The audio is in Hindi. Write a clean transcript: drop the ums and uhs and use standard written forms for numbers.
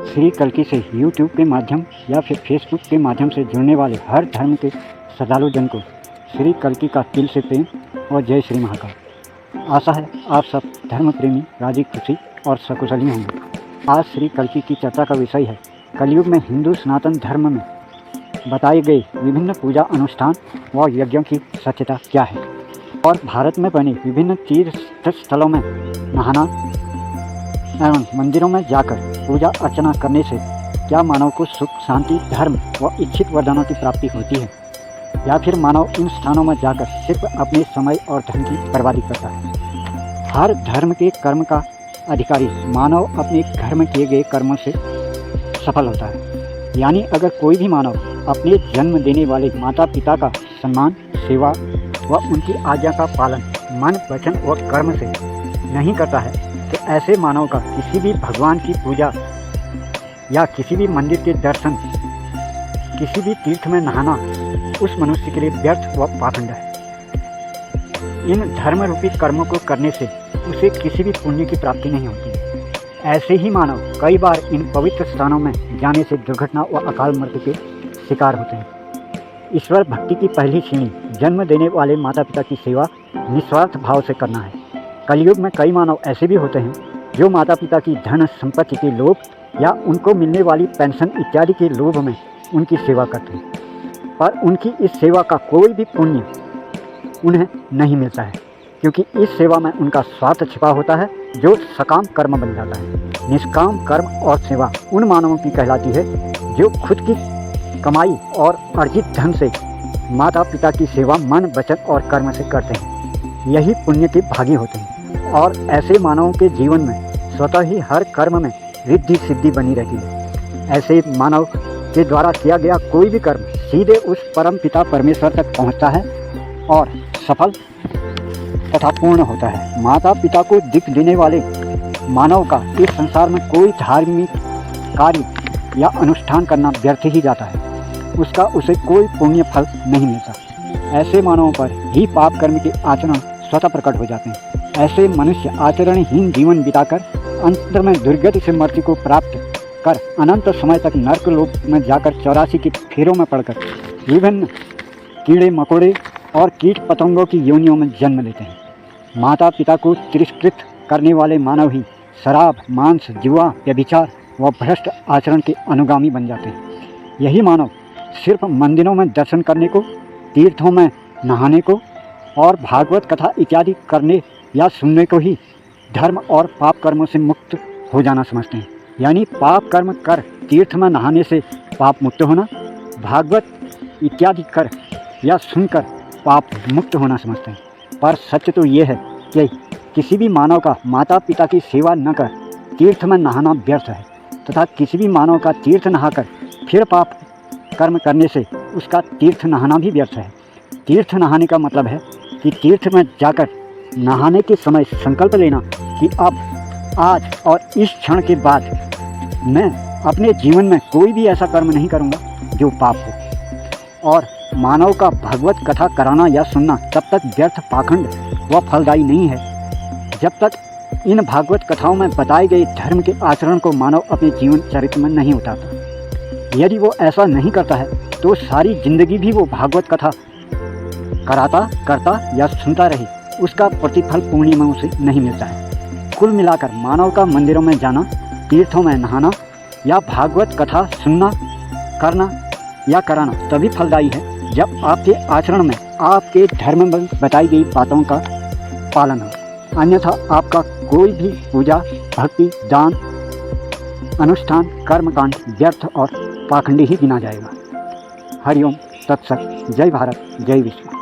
श्री कल्कि से यूट्यूब के माध्यम या फिर फेसबुक के माध्यम से जुड़ने वाले हर धर्म के श्रद्धालुजन को श्री कल्कि का दिल से प्रेम और जय श्री महाकाल। आशा है आप सब धर्म प्रेमी राजी खुशी और सकुशली होंगे। आज श्री कल्कि की चर्चा का विषय है कलयुग में हिंदू सनातन धर्म में बताए गए विभिन्न पूजा अनुष्ठान व यज्ञों की सत्यता क्या है और भारत में बने विभिन्न तीर्थ स्थलों में नहाना एवं मंदिरों में जाकर पूजा अर्चना करने से क्या मानव को सुख शांति धर्म व इच्छित वरदानों की प्राप्ति होती है या फिर मानव इन स्थानों में जाकर सिर्फ अपने समय और धन की बर्बादी करता है। हर धर्म के कर्म का अधिकारी मानव अपने घर में किए गए कर्मों से सफल होता है। यानी अगर कोई भी मानव अपने जन्म देने वाले माता पिता का सम्मान सेवा व उनकी आज्ञा का पालन मन वचन व कर्म से नहीं करता है तो ऐसे मानव का किसी भी भगवान की पूजा या किसी भी मंदिर के दर्शन किसी भी तीर्थ में नहाना उस मनुष्य के लिए व्यर्थ व पाखंड है। इन धर्म रूपी कर्मों को करने से उसे किसी भी पुण्य की प्राप्ति नहीं होती। ऐसे ही मानव कई बार इन पवित्र स्थानों में जाने से दुर्घटना व अकाल मृत्यु के शिकार होते हैं। ईश्वर भक्ति की पहली सीढ़ी जन्म देने वाले माता पिता की सेवा निस्वार्थ भाव से करना है। कलयुग में कई मानव ऐसे भी होते हैं जो माता पिता की धन संपत्ति के लोभ या उनको मिलने वाली पेंशन इत्यादि के लोभ में उनकी सेवा करते हैं, पर उनकी इस सेवा का कोई भी पुण्य उन्हें नहीं मिलता है, क्योंकि इस सेवा में उनका स्वार्थ छिपा होता है जो सकाम कर्म बन जाता है। निष्काम कर्म और सेवा उन मानवों की कहलाती है जो खुद की कमाई और अर्जित धन से माता पिता की सेवा मन वचन और कर्म से करते हैं। यही पुण्य के भागी होते हैं और ऐसे मानवों के जीवन में स्वतः ही हर कर्म में रिद्धि सिद्धि बनी रहती है। ऐसे मानव के द्वारा किया गया कोई भी कर्म सीधे उस परम पिता परमेश्वर तक पहुंचता है और सफल तथा पूर्ण होता है। माता पिता को दिख देने वाले मानव का इस संसार में कोई धार्मिक कार्य या अनुष्ठान करना व्यर्थ ही जाता है, उसका उसे कोई पुण्य फल नहीं मिलता। ऐसे मानवों पर ही पाप कर्म के आचरण स्वतः प्रकट हो जाते हैं। ऐसे मनुष्य आचरणहीन जीवन बिताकर अंत में दुर्गति से मृत्यु को प्राप्त कर अनंत समय तक नरक लोक में जाकर 84 के फेरों में पड़कर विभिन्न कीड़े मकोड़े और कीट पतंगों की योनियों में जन्म लेते हैं। माता पिता को तिरस्कृत करने वाले मानव ही शराब मांस जुआ व्यभिचार व भ्रष्ट आचरण के अनुगामी बन जाते हैं। यही मानव सिर्फ मंदिरों में दर्शन करने को तीर्थों में नहाने को और भागवत कथा इत्यादि करने या सुनने को ही धर्म और पाप कर्मों से मुक्त हो जाना समझते हैं। यानी पाप कर्म कर तीर्थ में नहाने से पाप मुक्त होना, भागवत इत्यादि कर या सुनकर पाप मुक्त होना समझते हैं। पर सत्य तो ये है कि किसी भी मानव का माता पिता की सेवा न कर तीर्थ में नहाना व्यर्थ है तथा किसी भी मानव का तीर्थ नहाकर फिर पाप कर्म करने से उसका तीर्थ नहाना भी व्यर्थ है। तीर्थ नहाने का मतलब है कि तीर्थ में जाकर नहाने के समय संकल्प लेना कि अब आज और इस क्षण के बाद मैं अपने जीवन में कोई भी ऐसा कर्म नहीं करूँगा जो पाप हो। और मानव का भगवत कथा कराना या सुनना तब तक व्यर्थ पाखंड व फलदायी नहीं है जब तक इन भागवत कथाओं में बताए गए धर्म के आचरण को मानव अपने जीवन चरित्र में नहीं उतारता। यदि वो ऐसा नहीं करता है तो सारी जिंदगी भी वो भागवत कथा कराता करता या सुनता रहे, उसका प्रतिफल पुण्य में उसे नहीं मिलता है। कुल मिलाकर मानव का मंदिरों में जाना तीर्थों में नहाना या भागवत कथा सुनना करना या कराना तभी फलदायी है जब आपके आचरण में आपके धर्म में बताई गई बातों का पालन हो। अन्यथा आपका कोई भी पूजा भक्ति दान अनुष्ठान कर्मकांड व्यर्थ और पाखंडी ही गिना जाएगा। हरिओम तत्सत। जय भारत जय विश्व।